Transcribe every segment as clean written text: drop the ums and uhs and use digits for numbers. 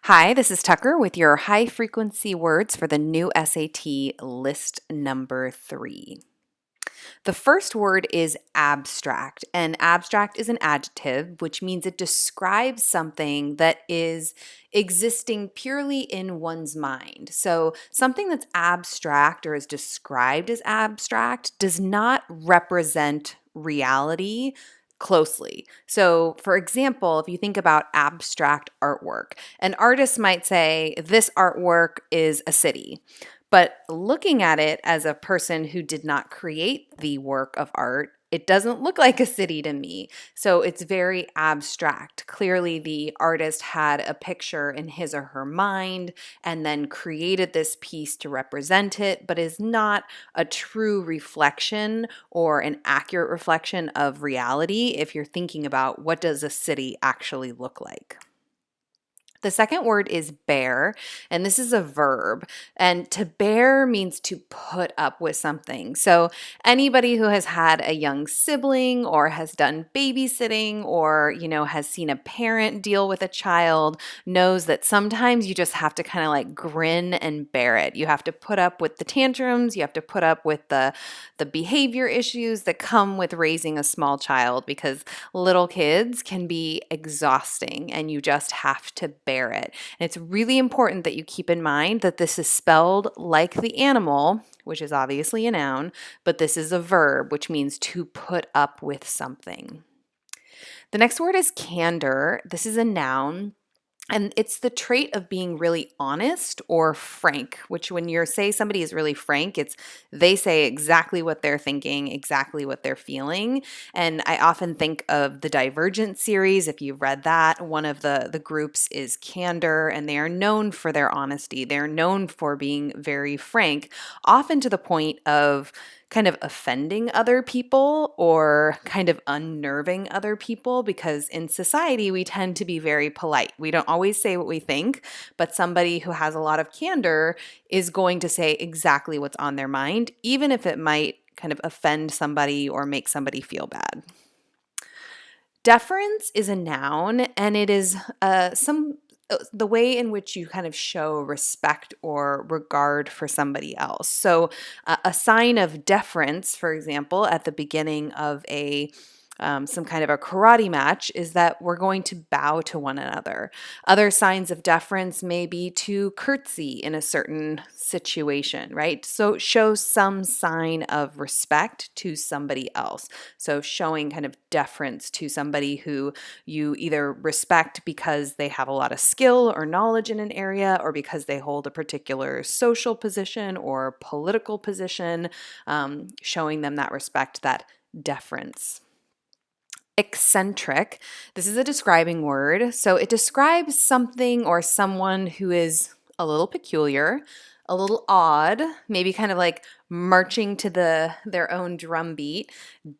Hi, this is Tucker with your high frequency words for the new SAT list number 3. The first word is abstract, and abstract is an adjective, which means it describes something that is existing purely in one's mind. So, something that's abstract or is described as abstract does not represent reality closely. So, for example, if you think about abstract artwork, an artist might say, "This artwork is a city." But looking at it as a person who did not create the work of art, it doesn't look like a city to me. So it's very abstract. Clearly, the artist had a picture in his or her mind and then created this piece to represent it, but is not a true reflection or an accurate reflection of reality if you're thinking about what does a city actually look like. The second word is bear, and this is a verb. And to bear means to put up with something. So, anybody who has had a young sibling or has done babysitting or, has seen a parent deal with a child knows that sometimes you just have to kind of like grin and bear it. You have to put up with the tantrums, you have to put up with the behavior issues that come with raising a small child because little kids can be exhausting and you just have to bear it. And it's really important that you keep in mind that this is spelled like the animal, which is obviously a noun, but this is a verb, which means to put up with something. The next word is candor. This is a noun. And it's the trait of being really honest or frank, which when you say somebody is really frank, it's they say exactly what they're thinking, exactly what they're feeling. And I often think of the Divergent series. If you've read that, one of the groups is Candor, and they are known for their honesty. They're known for being very frank, often to the point of kind of offending other people or kind of unnerving other people because in society we tend to be very polite. We don't always say what we think, but somebody who has a lot of candor is going to say exactly what's on their mind, even if it might kind of offend somebody or make somebody feel bad. Deference is a noun, and it is the way in which you kind of show respect or regard for somebody else. So, a sign of deference, for example, at the beginning of a some kind of a karate match is that we're going to bow to one another. Other signs of deference may be to curtsy in a certain situation, right? So show some sign of respect to somebody else. So showing kind of deference to somebody who you either respect because they have a lot of skill or knowledge in an area or because they hold a particular social position or political position, showing them that respect, that deference. Eccentric. This is a describing word. So it describes something or someone who is a little peculiar, a little odd, maybe kind of like marching to their own drum beat,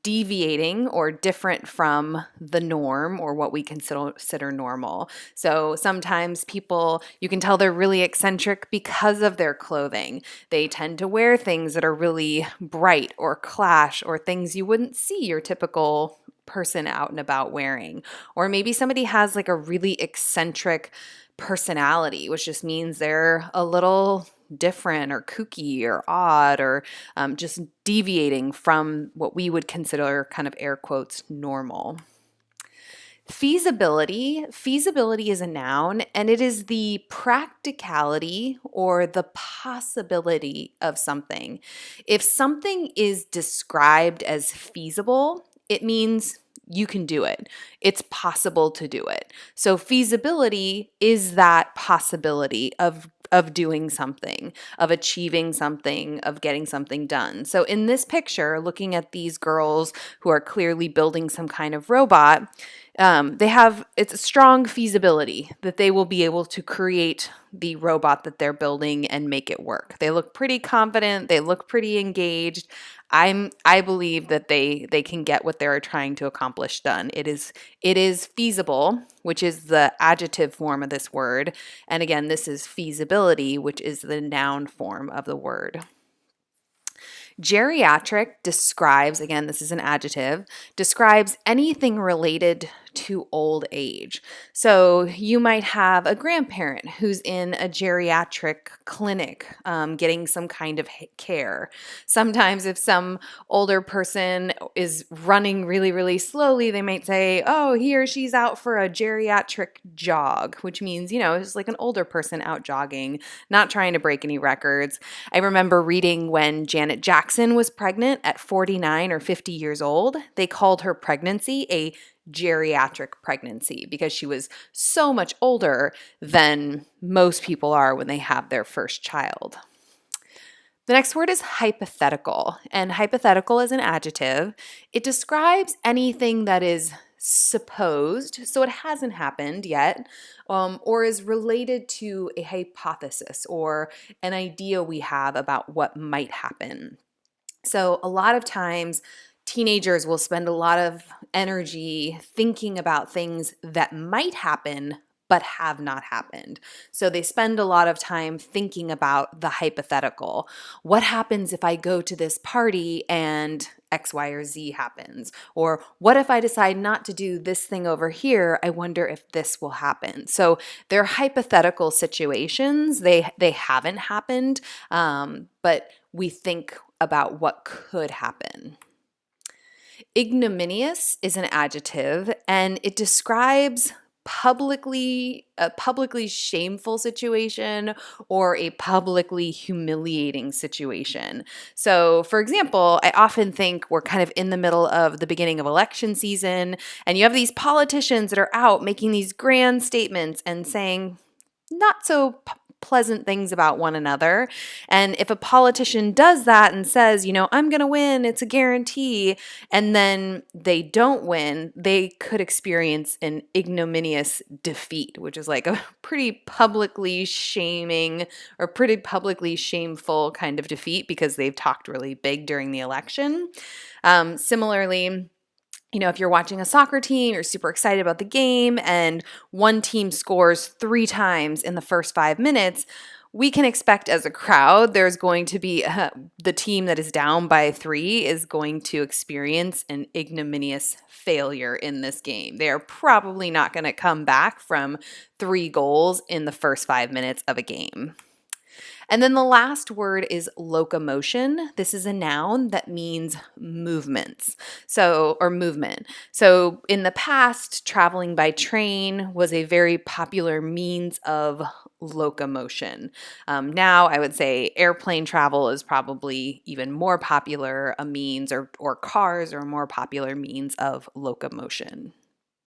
deviating or different from the norm or what we consider normal. So sometimes people, you can tell they're really eccentric because of their clothing. They tend to wear things that are really bright or clash or things you wouldn't see your typical person out and about wearing. Or maybe somebody has like a really eccentric personality, which just means they're a little different or kooky or odd or just deviating from what we would consider kind of air quotes normal. Feasibility. Feasibility is a noun, and it is the practicality or the possibility of something. If something is described as feasible, it means you can do it. It's possible to do it. So feasibility is that possibility of doing something, of achieving something, of getting something done. So in this picture, looking at these girls who are clearly building some kind of robot, it's a strong feasibility that they will be able to create the robot that they're building and make it work. They look pretty confident, they look pretty engaged. I believe that they can get what they're trying to accomplish done. It is feasible, which is the adjective form of this word. And again, this is feasibility, which is the noun form of the word. Geriatric describes, again, this is an adjective, describes anything related to old age. So you might have a grandparent who's in a geriatric clinic getting some kind of care. Sometimes if some older person is running really, really slowly, they might say, oh, he or she's out for a geriatric jog, which means, it's like an older person out jogging, not trying to break any records. I remember reading when Janet Jackson was pregnant at 49 or 50 years old, they called her pregnancy a geriatric pregnancy because she was so much older than most people are when they have their first child. The next word is hypothetical, and hypothetical is an adjective. It describes anything that is supposed, so it hasn't happened yet, or is related to a hypothesis or an idea we have about what might happen. So a lot of times, teenagers will spend a lot of energy thinking about things that might happen but have not happened. So they spend a lot of time thinking about the hypothetical. What happens if I go to this party and X, Y, or Z happens? Or what if I decide not to do this thing over here? I wonder if this will happen. So they're hypothetical situations. They haven't happened, but we think about what could happen. Ignominious is an adjective, and it describes a publicly shameful situation or a publicly humiliating situation. So, for example, I often think we're kind of in the middle of the beginning of election season, and you have these politicians that are out making these grand statements and saying not so pleasant things about one another. And if a politician does that and says, I'm going to win, it's a guarantee, and then they don't win, they could experience an ignominious defeat, which is like a pretty publicly shaming or pretty publicly shameful kind of defeat because they've talked really big during the election. Similarly, if you're watching a soccer team, you're super excited about the game, and one team scores 3 times in the first 5 minutes, we can expect as a crowd there's going to be the team that is down by 3 is going to experience an ignominious failure in this game. They are probably not going to come back from 3 goals in the first 5 minutes of a game. And then the last word is locomotion. This is a noun that means movements. Or movement. So in the past, traveling by train was a very popular means of locomotion. Now I would say airplane travel is probably even more popular a means, or cars are a more popular means of locomotion.